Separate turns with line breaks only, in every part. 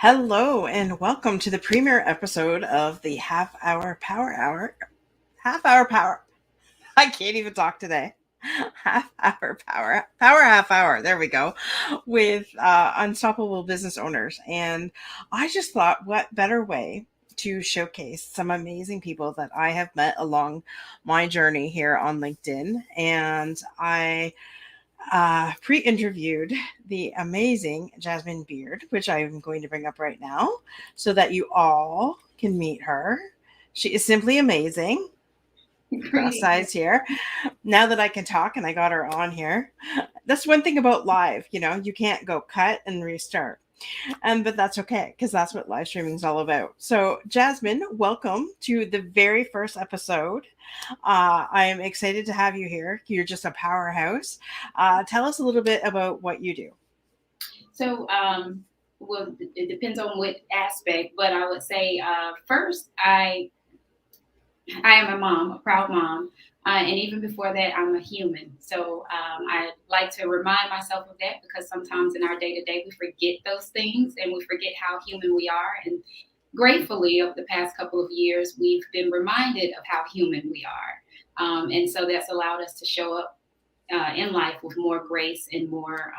Hello and welcome to the premiere episode of the Half Hour Power Hour. Half Hour Power. I can't even talk today. Half Hour Power Half Hour. There we go. With unstoppable business owners. And I just thought, what better way to showcase some amazing people that I have met along my journey here on LinkedIn. And I pre-interviewed the amazing Jasmine Beard, which I'm going to bring up right now so that you all can meet her. She is simply amazing. Cross
Greetings.
eyes here. Now that I can talk and I got her on here, that's one thing about live. You can't go cut and restart. But that's okay because that's what live streaming is all about. So, Jasmine, welcome to the very first episode. I am excited to have you here. You're just a powerhouse. Tell us a little bit about what you do.
So, it depends on what aspect, but I would say first, I am a mom, a proud mom, and even before that, I'm a human. So I like to remind myself of that because sometimes in our day to day, we forget those things and we forget how human we are. And gratefully, over the past couple of years, we've been reminded of how human we are. And so that's allowed us to show up in life with more grace and more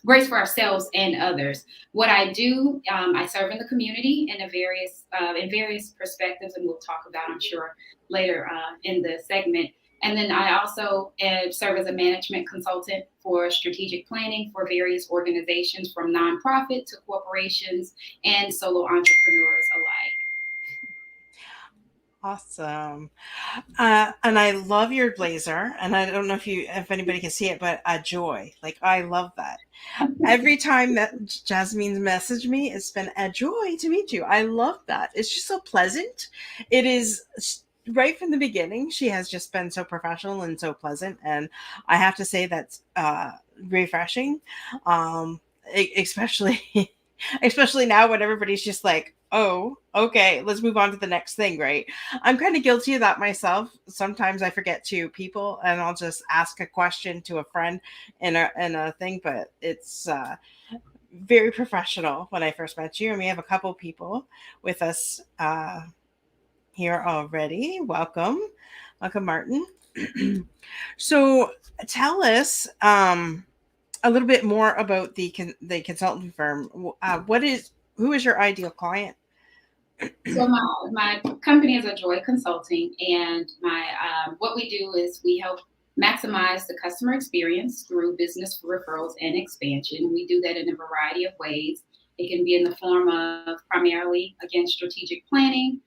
grace for ourselves and others. What I do, I serve in the community in various perspectives, and we'll talk about, I'm sure, later in the segment. And then I also serve as a management consultant for strategic planning for various organizations, from nonprofit to corporations and solo entrepreneurs alike.
Awesome. And I love your blazer. And I don't know if anybody can see it, but a joy. Like, I love that. Every time that Jasmine's messaged me, it's been a joy to meet you. I love that. It's just so pleasant. It is right from the beginning. She has just been so professional and so pleasant. And I have to say that's refreshing. Especially especially now when everybody's just like, oh, okay, let's move on to the next thing, right? I'm kind of guilty of that myself. Sometimes I forget to people and I'll just ask a question to a friend in a thing, but it's very professional when I first met you. And we have a couple people with us here already. Welcome. Welcome, Martin. So tell us a little bit more about the consulting firm. Who is your ideal client?
So my company is a Joy Consulting, and my what we do is we help maximize the customer experience through business referrals and expansion. We do that in a variety of ways. It can be in the form of primarily, again, strategic planning,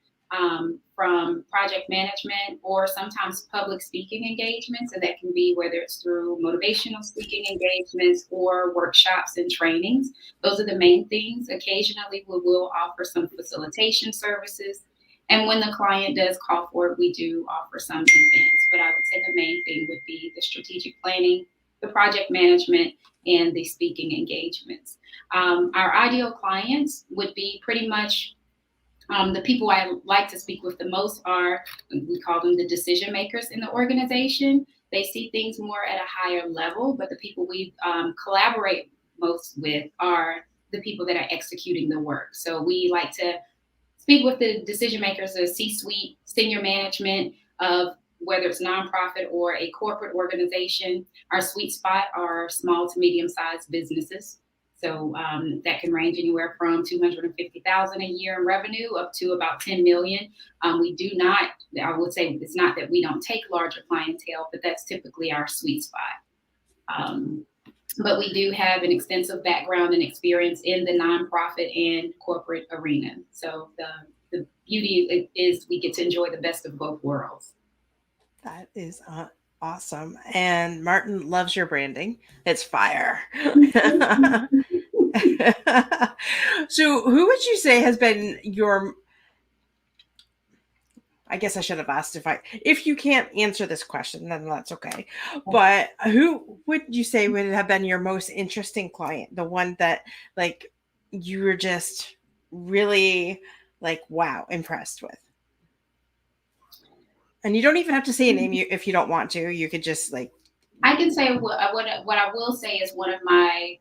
from project management, or sometimes public speaking engagements. And that can be whether it's through motivational speaking engagements or workshops and trainings. Those are the main things. Occasionally, we will offer some facilitation services. And when the client does call for it, we do offer some events. But I would say the main thing would be the strategic planning, the project management, and the speaking engagements. Our ideal clients would be pretty much the people I like to speak with the most are, we call them the decision makers in the organization. They see things more at a higher level, but the people we collaborate most with are the people that are executing the work. So we like to speak with the decision makers, the C-suite, senior management of whether it's nonprofit or a corporate organization. Our sweet spot are small to medium-sized businesses. So that can range anywhere from 250,000 a year in revenue up to about 10 million. We do not, I would say it's not that we don't take larger clientele, but that's typically our sweet spot. Um, but we do have an extensive background and experience in the nonprofit and corporate arena. So the beauty is we get to enjoy the best of both worlds.
That is awesome. And Martin loves your branding. It's fire. So, who would you say has been your? I guess I should have asked if you can't answer this question, then that's okay. But who would you say would have been your most interesting client? The one that like you were just really like wow impressed with. And you don't even have to say a name if you don't want to. You could just like
I can say what I will say is one of my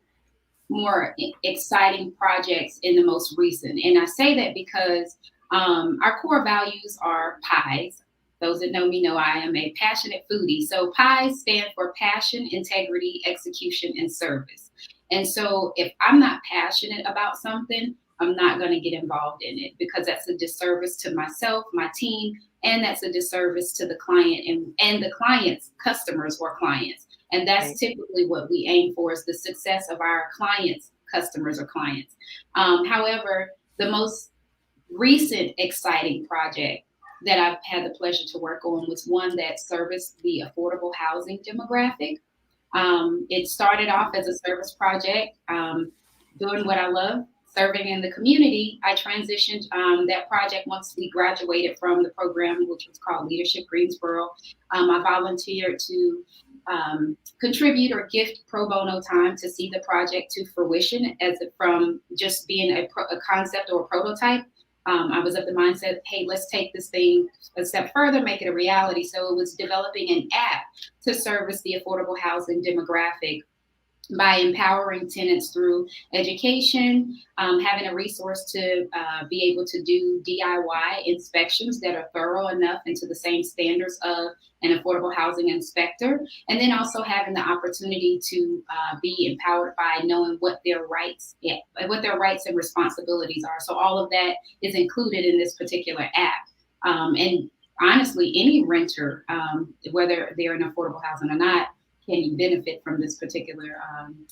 more exciting projects in the most recent. And I say that because our core values are pies. Those that know me know I am a passionate foodie. So pies stand for passion, integrity, execution, and service. And so if I'm not passionate about something, I'm not going to get involved in it because that's a disservice to myself, my team, and that's a disservice to the client and the client's customers or clients. And that's
Right.
typically what we aim for is the success of our clients, customers, or clients. However, the most recent exciting project that I've had the pleasure to work on was one that serviced the affordable housing demographic. It started off as a service project, doing what I love, serving in the community. I transitioned that project once we graduated from the program, which was called Leadership Greensboro. I volunteered to contribute or gift pro bono time to see the project to fruition from just being a concept or a prototype. I was of the mindset, hey, let's take this thing a step further, make it a reality. So it was developing an app to service the affordable housing demographic by empowering tenants through education, having a resource to be able to do DIY inspections that are thorough enough and to the same standards of an affordable housing inspector, and then also having the opportunity to be empowered by knowing what their rights and responsibilities are. So all of that is included in this particular app. And honestly, any renter, whether they're in affordable housing or not, can benefit from this particular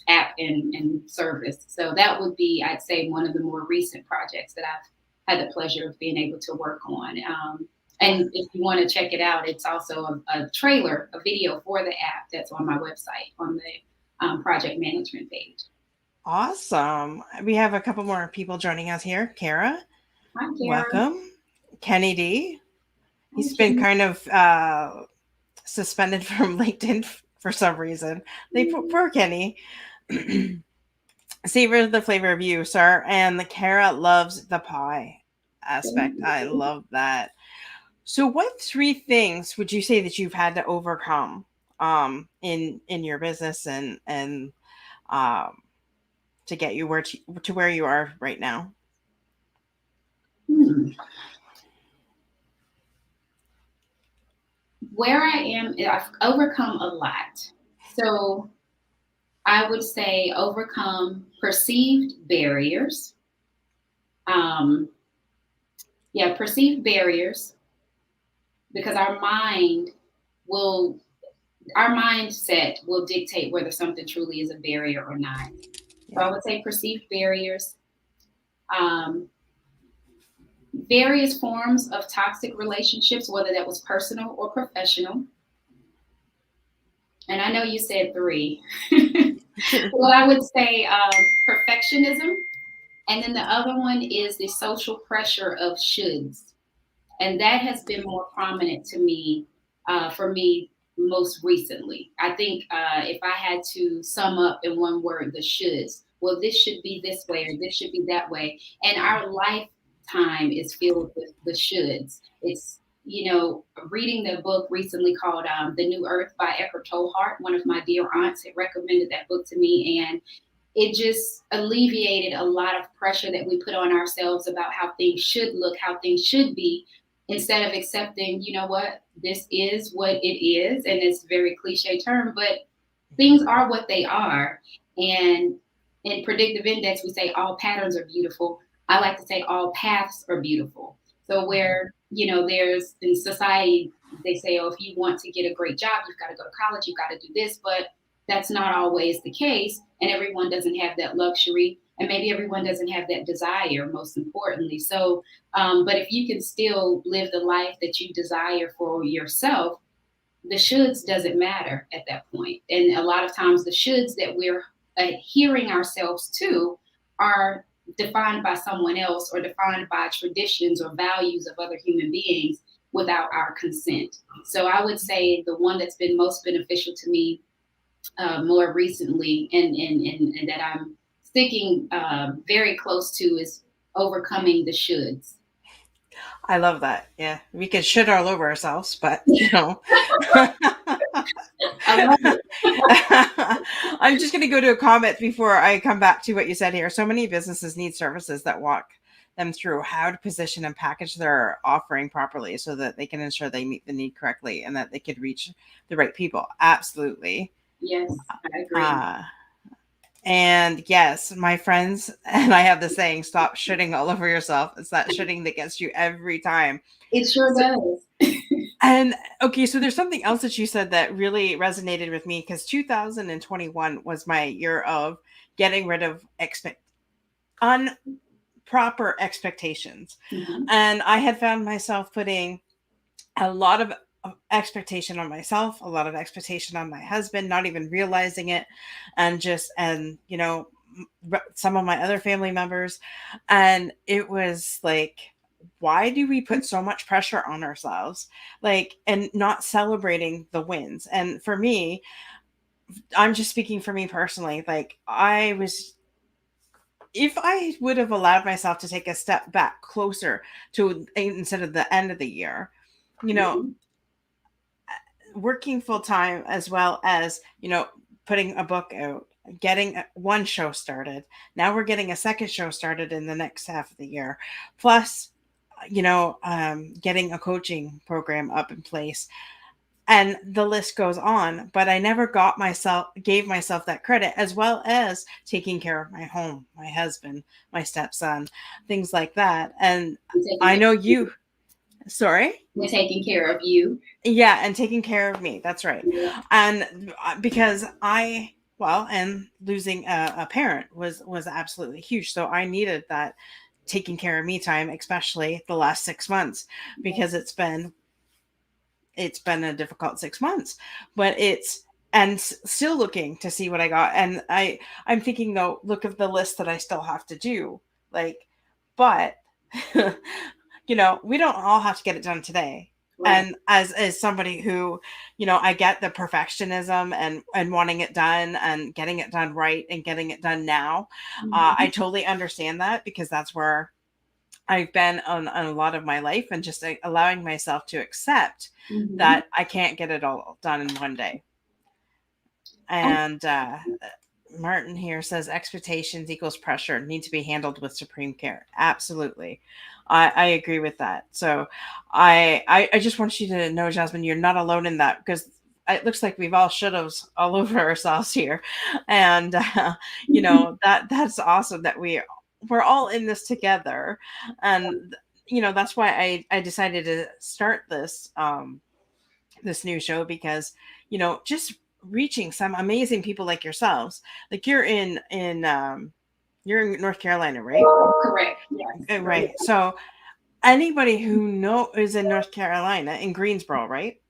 app and service. So that would be, I'd say, one of the more recent projects that I've had the pleasure of being able to work on. And if you want to check it out, it's also a trailer, a video for the app that's on my website on the project management page.
Awesome. We have a couple more people joining us here. Kara,
Hi, Kara.
welcome. Kenny D.
Hi,
He's been
Kenny.
kind of suspended from LinkedIn for some reason. Poor Kenny. Savor the flavor of you, sir. And the Kara loves the pie aspect. I love that. So, what three things would you say that you've had to overcome in your business and um, to get you to where you are right now?
Where I am, I've overcome a lot. So I would say overcome perceived barriers. Um, perceived barriers, because will our mindset will dictate whether something truly is a barrier or not. So I would say perceived barriers, various forms of toxic relationships, whether that was personal or professional. And I know you said three. Well, I would say perfectionism. And then the other one is the social pressure of shoulds. And that has been more prominent to me, for me, most recently. I think if I had to sum up in one word, the shoulds, well, this should be this way or this should be that way. And our lifetime is filled with the shoulds. It's, reading the book recently called The New Earth by Eckhart Tolle. One of my dear aunts had recommended that book to me, and it just alleviated a lot of pressure that we put on ourselves about how things should look, how things should be, instead of accepting, you know what, this is what it is. And it's a very cliche term, but things are what they are. And in predictive index, we say all patterns are beautiful. I like to say all paths are beautiful. So where, there's in society, they say, oh, if you want to get a great job, you've got to go to college, you've got to do this, but that's not always the case. And everyone doesn't have that luxury. And maybe everyone doesn't have that desire, most importantly. So, but if you can still live the life that you desire for yourself, the shoulds doesn't matter at that point. And a lot of times the shoulds that we're adhering ourselves to are defined by someone else or defined by traditions or values of other human beings without our consent. So I would say the one that's been most beneficial to me more recently and that I'm sticking very close to is overcoming the shoulds.
I love that. Yeah, we could shit all over ourselves, but
I love it.
I'm just going to go to a comment before I come back to what you said here. So many businesses need services that walk them through how to position and package their offering properly so that they can ensure they meet the need correctly and that they could reach the right people. Absolutely.
Yes, I agree.
Uh, and yes, my friends and I have the saying, stop shitting all over yourself. It's that shitting that gets you every time.
It sure
So,
does.
and okay, so there's something else that you said that really resonated with me because 2021 was my year of getting rid of unproper expectations.
Mhm.
And I had found myself putting a lot of expectation on myself, a lot of expectation on my husband, not even realizing it, and some of my other family members. And it was like, why do we put so much pressure on ourselves, like, and not celebrating the wins? And for me, I'm just speaking for me personally, like, if I would have allowed myself to take a step back closer to instead of the end of the year, you know,
Mhm.
working full time as well as, putting a book out, getting one show started. Now we're getting a second show started in the next half of the year. Plus, getting a coaching program up in place. And the list goes on, but I never gave myself that credit, as well as taking care of my home, my husband, my stepson, things like that. And
And taking
I
care
know
of you.
sorry.
And taking care of you.
Yeah, and taking care of me. That's right.
Yeah.
And because and losing a parent was absolutely huge. So I needed that taking care of me time, especially the last 6 months, because it's been a difficult 6 months, but still looking to see what I got. And I'm thinking though, look at the list that I still have to do. Like, but we don't all have to get it done today.
Right.
And as somebody who, I get the perfectionism and wanting it done and getting it done right and getting it done now. I
Mhm.
totally understand that because that's where I've been on a lot of my life, and just allowing myself to accept
Mhm.
that I can't get it all done in one day.
I-
And Martin here says expectations equals pressure need to be handled with supreme care. Absolutely. I agree with that. So I just want you to know, Jasmine, you're not alone in that, because it looks like we've all should-haves all over ourselves here. And that's awesome that we're all in this together. And that's why I decided to start this new show, because just reaching some amazing people like yourselves. Like, you're in North Carolina, right?
Correct. Yes. Right.
Right. So anybody who is in North Carolina, in Greensboro, right?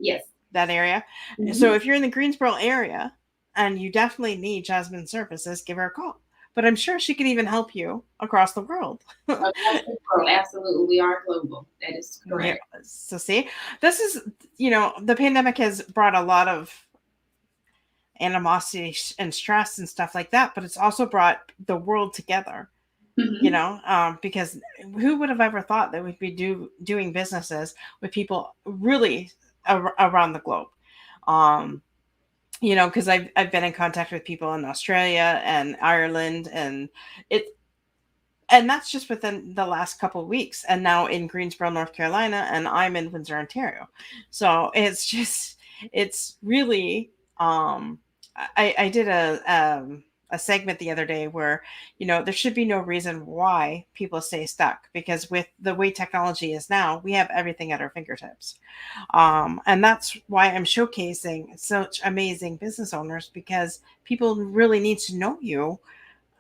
Yes.
That area. So
Mhm.
if you're in the Greensboro area and you definitely need Jasmine services, give her a call. But I'm sure she can even help you across the world.
Across the world, absolutely. We are global. That is
Yeah.
correct.
So see, this is, the pandemic has brought a lot of animosity and stress and stuff like that, but it's also brought the world together,
Mhm.
because who would have ever thought that we'd be doing businesses with people really around the globe. um because I've been in contact with people in Australia and Ireland, it and that's just within the last couple of weeks, and now in Greensboro, North Carolina, and I'm in Windsor, Ontario. So it's really, I did a segment the other day where, there should be no reason why people stay stuck, because with the way technology is now, we have everything at our fingertips. And that's why I'm showcasing such amazing business owners, because people really need to know you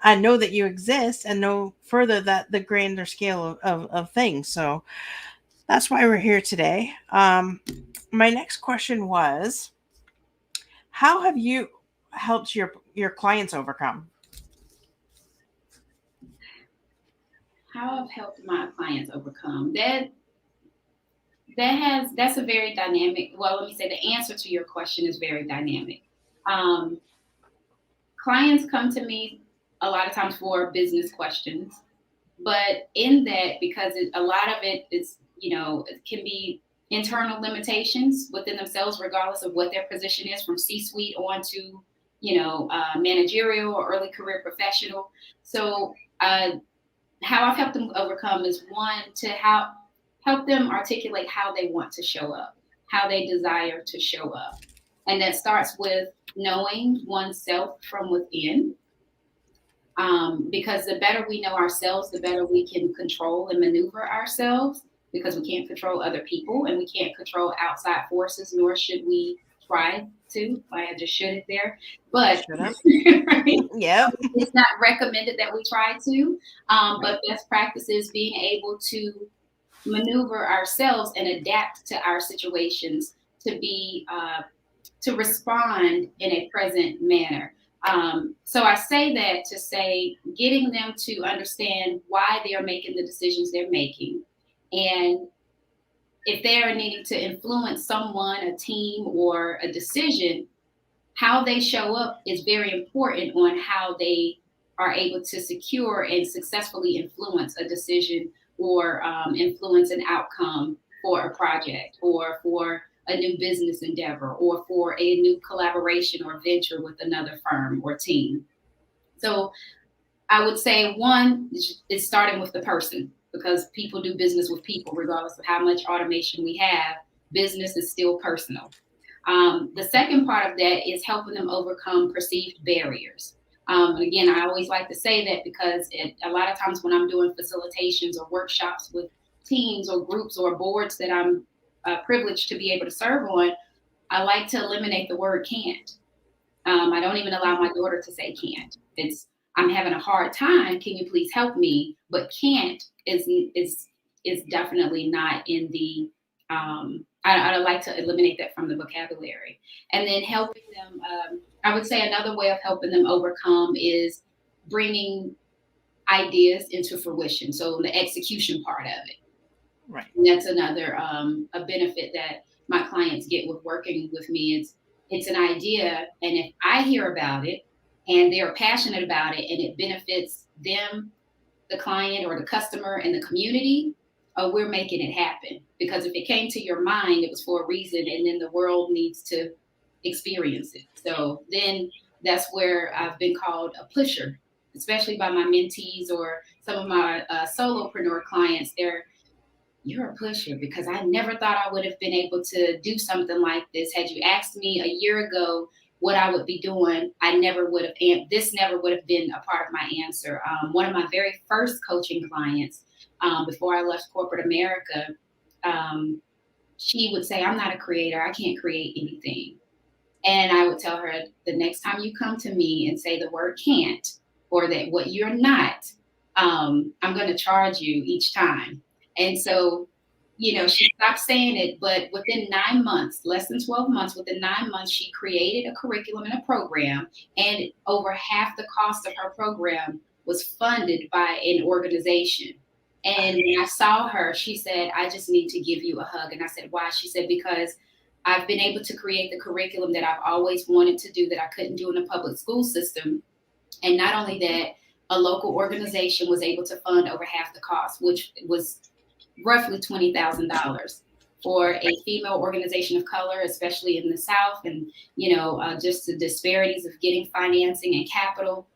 and know that you exist and know further that the grander scale of things. So that's why we're here today. My next question was, how have you helped your clients overcome?
How I've helped my clients overcome that. That's a very dynamic. Well, let me say the answer to your question is very dynamic. Um, Clients come to me a lot of times for business questions, but in that, because a lot of it is, it can be internal limitations within themselves, regardless of what their position is, from C-suite on to, managerial or early career professional. So how I've helped them overcome is, one, to help them articulate how they want to show up, how they desire to show up. And that starts with knowing oneself from within. Because the better we know ourselves, the better we can control and maneuver ourselves, because we can't control other people and we can't control outside forces, nor should we try to. I just should it there. But right?
Yeah,
it's not recommended that we try to. But best practice is being able to maneuver ourselves and adapt to our situations to be to respond in a present manner. So I say that to say, getting them to understand why they are making the decisions they're making, and if they are needing to influence someone, a team, or a decision, how they show up is very important on how they are able to secure and successfully influence a decision, or influence an outcome for a project, or for a new business endeavor, or for a new collaboration or venture with another firm or team. So I would say, one is starting with the person, because people do business with people, regardless of how much automation we have. Business is still personal. The second part of that is helping them overcome perceived barriers. Again, I always like to say that because a lot of times when I'm doing facilitations or workshops with teams or groups or boards that I'm privileged to be able to serve on, I like to eliminate the word can't. I don't even allow my daughter to say can't. It's, I'm having a hard time. Can you please help me? But can't is definitely not in the. I like to eliminate that from the vocabulary, and then helping them. I would say another way of helping them overcome is bringing ideas into fruition. So the execution part of it.
right.
And that's another a benefit that my clients get with working with me. It's an idea, and if I hear about it and they're passionate about it and it benefits them, the client or the customer, and the community, we're making it happen. Because if it came to your mind, it was for a reason, and then the world needs to experience it. So then that's where I've been called a pusher, especially by my mentees or some of my solopreneur clients. You're a pusher, because I never thought I would have been able to do something like this. Had you asked me a year ago what I would be doing, I never would have, this never would have been a part of my answer. One of my very first coaching clients, before I left corporate America, she would say, I'm not a creator. I can't create anything. And I would tell her, the next time you come to me and say the word can't, or that what you're not, I'm going to charge you each time. And so, she stopped saying it, but within 9 months, less than 12 months, within 9 months, she created a curriculum and a program, and over half the cost of her program was funded by an organization. And when I saw her, she said, I just need to give you a hug. And I said, why? She said, because I've been able to create the curriculum that I've always wanted to do, that I couldn't do in the public school system. And not only that, a local organization was able to fund over half the cost, which was roughly $20,000 for a female organization of color, especially in the South. And, just the disparities of getting financing and capital,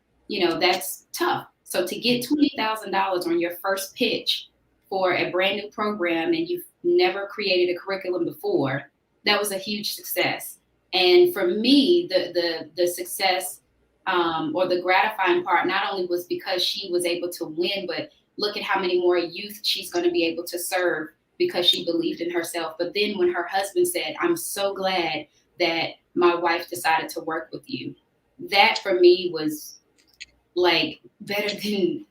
that's tough. So to get $20,000 on your first pitch for a brand new program, and you've never created a curriculum before, that was a huge success. And for me, the success or the gratifying part not only was because she was able to win, but look at how many more youth she's going to be able to serve because she believed in herself. But then when her husband said, I'm so glad that my wife decided to work with you, that for me was like better than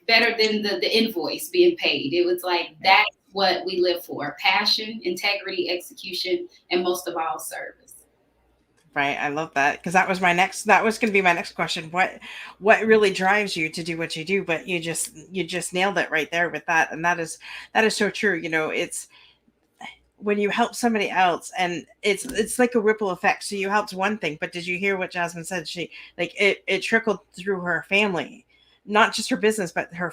the invoice being paid. It was like, that's what we live for: passion, integrity, execution, and most of all, service.
Right. I love that, because that was going to be my next question. What really drives you to do what you do? But you just nailed it right there with that. And that is so true. It's when you help somebody else, and it's like a ripple effect. So you helped one thing, but did you hear what Jasmine said? She, like, it trickled through her family, not just her business, but her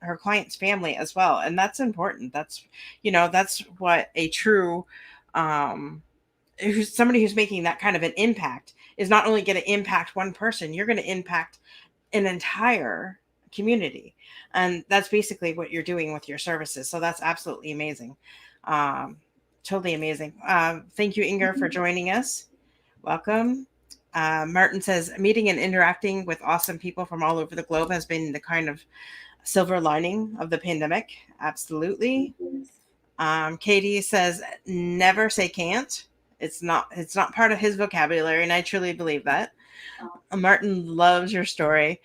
her client's family as well. And that's important. That's, that's what a true, who's somebody who's making that kind of an impact is not only going to impact one person, you're going to impact an entire community. And that's basically what you're doing with your services. So that's absolutely amazing. Um, totally amazing. Thank you, Inger, for joining us. Welcome. Martin says, meeting and interacting with awesome people from all over the globe has been the kind of silver lining of the pandemic. Absolutely. Katie says, never say can't. It's not part of his vocabulary, and I truly believe that. Martin loves your story.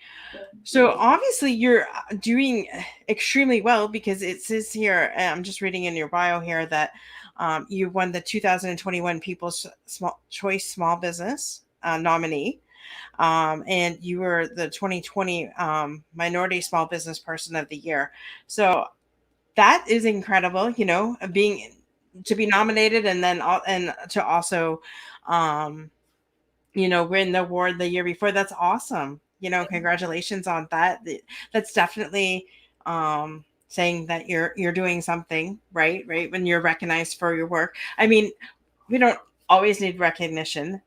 So obviously you're doing extremely well, because it says here, I'm just reading in your bio here, that you won the 2021 People's Choice Small Business nominee. And you were the 2020 Minority Small Business Person of the Year. So that is incredible, being to be nominated, and then and to also um win the award the year before. That's awesome. Congratulations on that. That's definitely saying that you're doing something right, when you're recognized for your work. I mean, we don't always need recognition,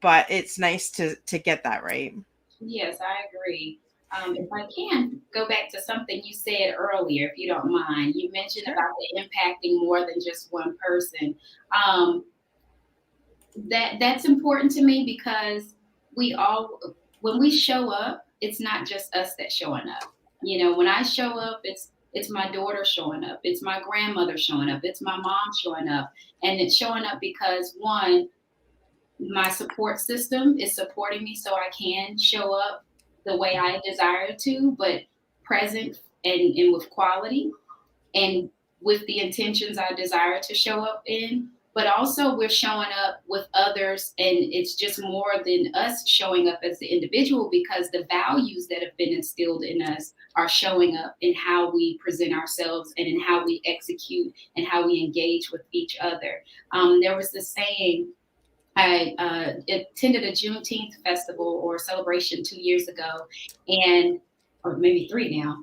but it's nice to get that, right?
Yes, I agree. If I can go back to something you said earlier, if you don't mind, you mentioned
Sure.
about the impacting more than just one person. Um, that's important to me because we all, when we show up, it's not just us that's showing up. When I show up, it's my daughter showing up, it's my grandmother showing up, it's my mom showing up, and it's showing up because one, my support system is supporting me so I can show up the way I desire to, but present and with quality and with the intentions I desire to show up in. But also, we're showing up with others, and it's just more than us showing up as the individual, because the values that have been instilled in us are showing up in how we present ourselves and in how we execute and how we engage with each other. There was this saying, I attended a Juneteenth festival or celebration 2 years ago, and or maybe three now.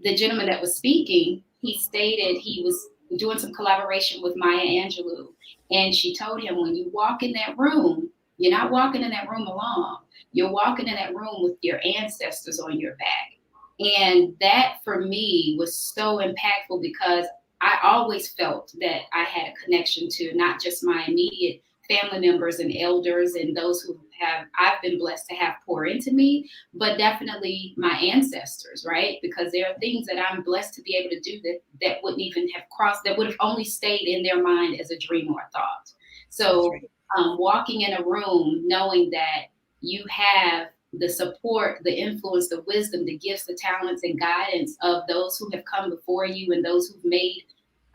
The gentleman that was speaking, he stated he was doing some collaboration with Maya Angelou, and she told him, when you walk in that room, you're not walking in that room alone. You're walking in that room with your ancestors on your back. And that for me was so impactful, because I always felt that I had a connection to not just my immediate family members and elders and those who have I've been blessed to have pour into me, but definitely my ancestors, right? Because there are things that I'm blessed to be able to do that wouldn't even have crossed, that would have only stayed in their mind as a dream or a thought.
That's
So
right.
walking in a room knowing that you have the support, the influence, the wisdom, the gifts, the talents, and guidance of those who have come before you and those who've made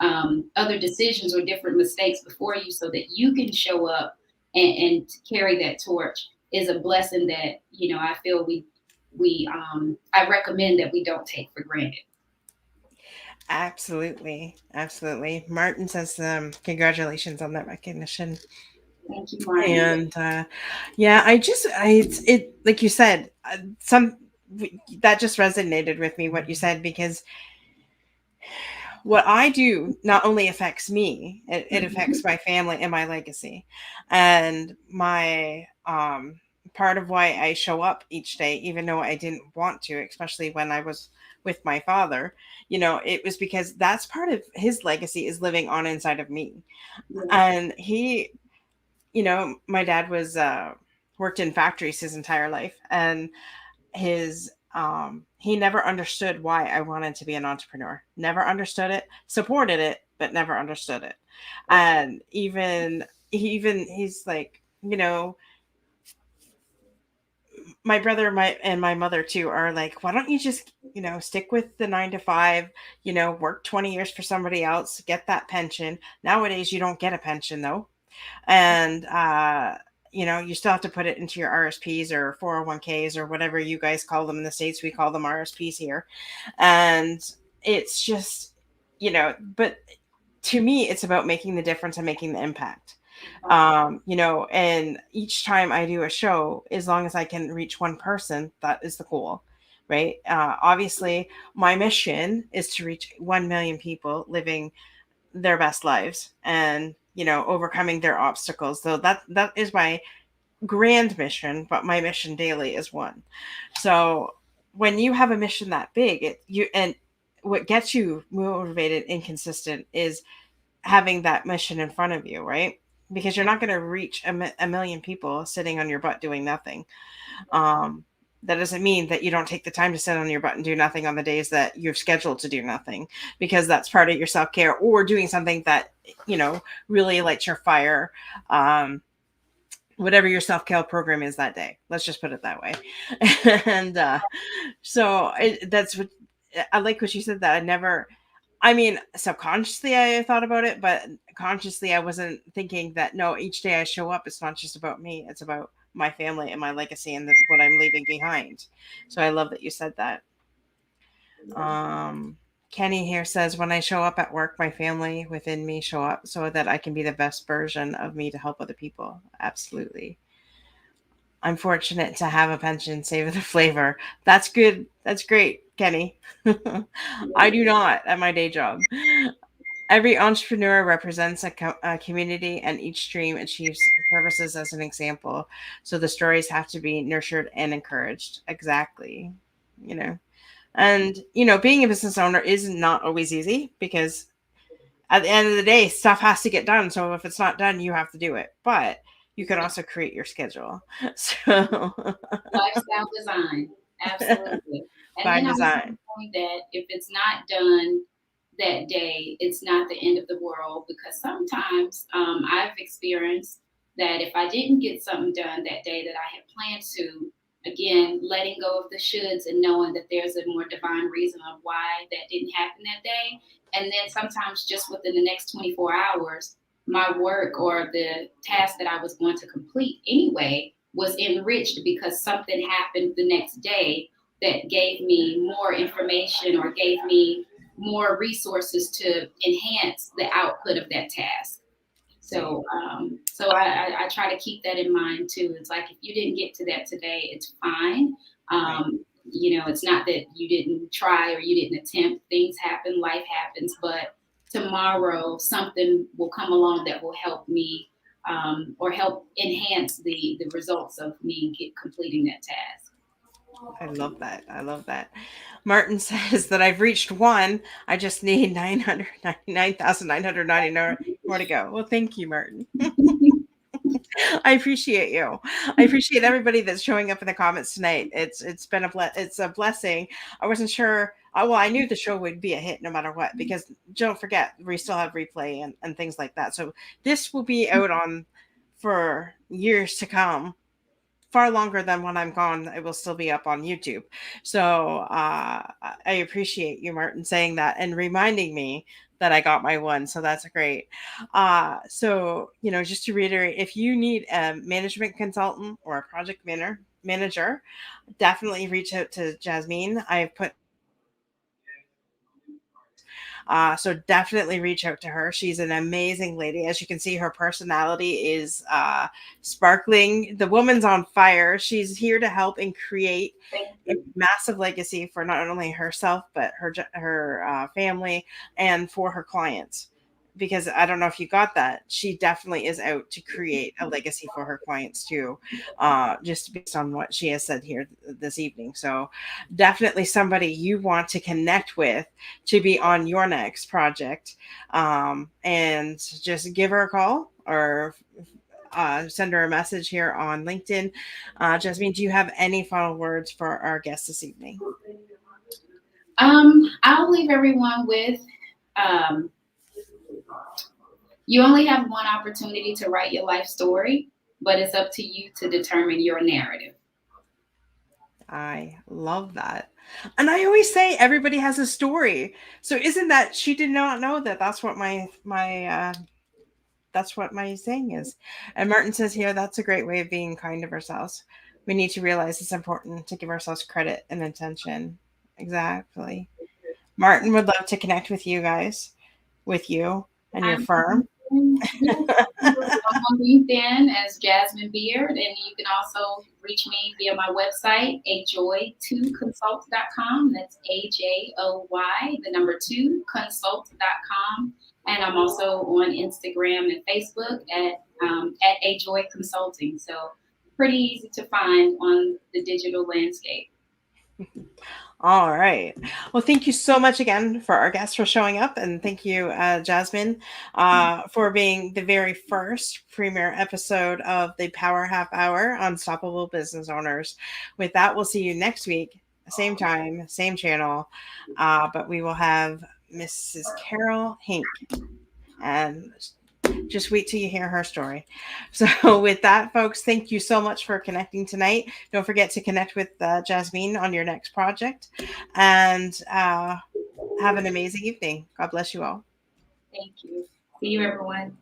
other decisions or different mistakes before you, so that you can show up and carry that torch, is a blessing that I feel I recommend that we don't take for granted.
Absolutely. Absolutely. Martin says, congratulations on that recognition.
Thank you, Martin.
And yeah, it, like you said, that just resonated with me, what you said, because what I do not only affects me, it affects my family and my legacy. And my part of why I show up each day, even though I didn't want to, especially when I was with my father, it was because that's part of his legacy is living on inside of me.
Yeah.
And my dad was worked in factories his entire life, and his he never understood why I wanted to be an entrepreneur. Never understood it, supported it, but never understood it. And he's like, my brother, my mother too are like, why don't you just, stick with the 9 to 5, work 20 years for somebody else, get that pension. Nowadays you don't get a pension though. And you still have to put it into your RSPs or 401ks or whatever you guys call them in the States. We call them RSPs here. And it's just, but to me it's about making the difference and making the impact. And each time I do a show, as long as I can reach one person, that is the goal. right? Obviously, my mission is to reach 1 million people living their best lives and, overcoming their obstacles. So that is my grand mission, but my mission daily is one. So when you have a mission that big, what gets you motivated and consistent is having that mission in front of you, right? Because you're not going to reach a million people sitting on your butt doing nothing. Um, that doesn't mean that you don't take the time to sit on your butt and do nothing on the days that you're scheduled to do nothing, because that's part of your self-care, or doing something that, really lights your fire. Whatever your self-care program is that day. Let's just put it that way. And that's what I like what you said, that subconsciously I thought about it, but consciously I wasn't thinking that, no, each day I show up, it's not just about me, it's about my family and my legacy and what I'm leaving behind. So I love that you said that. Kenny here says, when I show up at work, my family within me show up so that I can be the best version of me to help other people. Absolutely. I'm fortunate to have a pension, savor the flavor. That's good. That's great, Kenny. I do not at my day job. Every entrepreneur represents a community, and each dream achieves purposes as an example. So the stories have to be nurtured and encouraged. Exactly. You know, and, being a business owner is not always easy, because at the end of the day, stuff has to get done. So if it's not done, you have to do it. But you can also create your schedule. So
Lifestyle design, absolutely. And
by
then I was
design.
going to point that if it's not done that day, it's not the end of the world, because sometimes I've experienced that if I didn't get something done that day that I had planned to, again, letting go of the shoulds and knowing that there's a more divine reason of why that didn't happen that day. And then sometimes just within the next 24 hours, my work or the task that I was going to complete anyway was enriched because something happened the next day that gave me more information or gave me more resources to enhance the output of that task. So I try to keep that in mind too. It's like, if you didn't get to that today, it's fine.
Right.
It's not that you didn't try or you didn't attempt. Things happen, life happens, but tomorrow something will come along that will help me, or help enhance the results of me completing that task.
I love that. I love that. Martin says that I've reached one. I just need 999,999 more to go. Well, thank you, Martin. I appreciate you. I appreciate everybody that's showing up in the comments tonight. It's been it's a blessing. I wasn't sure. Well, I knew the show would be a hit no matter what, because don't forget, we still have replay and things like that. So this will be out on for years to come, far longer than when I'm gone. It will still be up on YouTube. So I appreciate you, Martin, saying that and reminding me that I got my one. So that's great. So, just to reiterate, if you need a management consultant or a project manager, definitely reach out to Jasmine. I've put so definitely reach out to her. She's an amazing lady. As you can see, her personality is sparkling. The woman's on fire. She's here to help and create a massive legacy for not only herself, but her family and for her clients. Because I don't know if you got that, she definitely is out to create a legacy for her clients too, just based on what she has said here this evening. So definitely somebody you want to connect with to be on your next project, and just give her a call or send her a message here on LinkedIn. Jasmine, do you have any final words for our guest this evening?
I'll leave everyone with, you only have one opportunity to write your life story, but it's up to you to determine your narrative.
I love that. And I always say everybody has a story. So isn't that, she did not know that that's what that's what my saying is. And Martin says here, that's a great way of being kind of ourselves. We need to realize it's important to give ourselves credit and attention. Exactly. Martin would love to connect with you guys, with you and your firm.
I'm on LinkedIn as Jasmine Beard, and you can also reach me via my website, ajoy2consult.com. That's AJOY, the number 2, consult.com. And I'm also on Instagram and Facebook at Ajoy Consulting. So pretty easy to find on the digital landscape.
All right. Well, thank you so much again for our guests for showing up. And thank you, Jasmine, for being the very first premiere episode of the Power Half Hour Unstoppable Business Owners. With that, we'll see you next week, same time, same channel. But we will have Mrs. Carol Hink. And just wait till you hear her story. So with that, folks, thank you so much for connecting tonight. Don't forget to connect with Jasmine on your next project, and have an amazing evening. God bless you all.
Thank you. See you, everyone.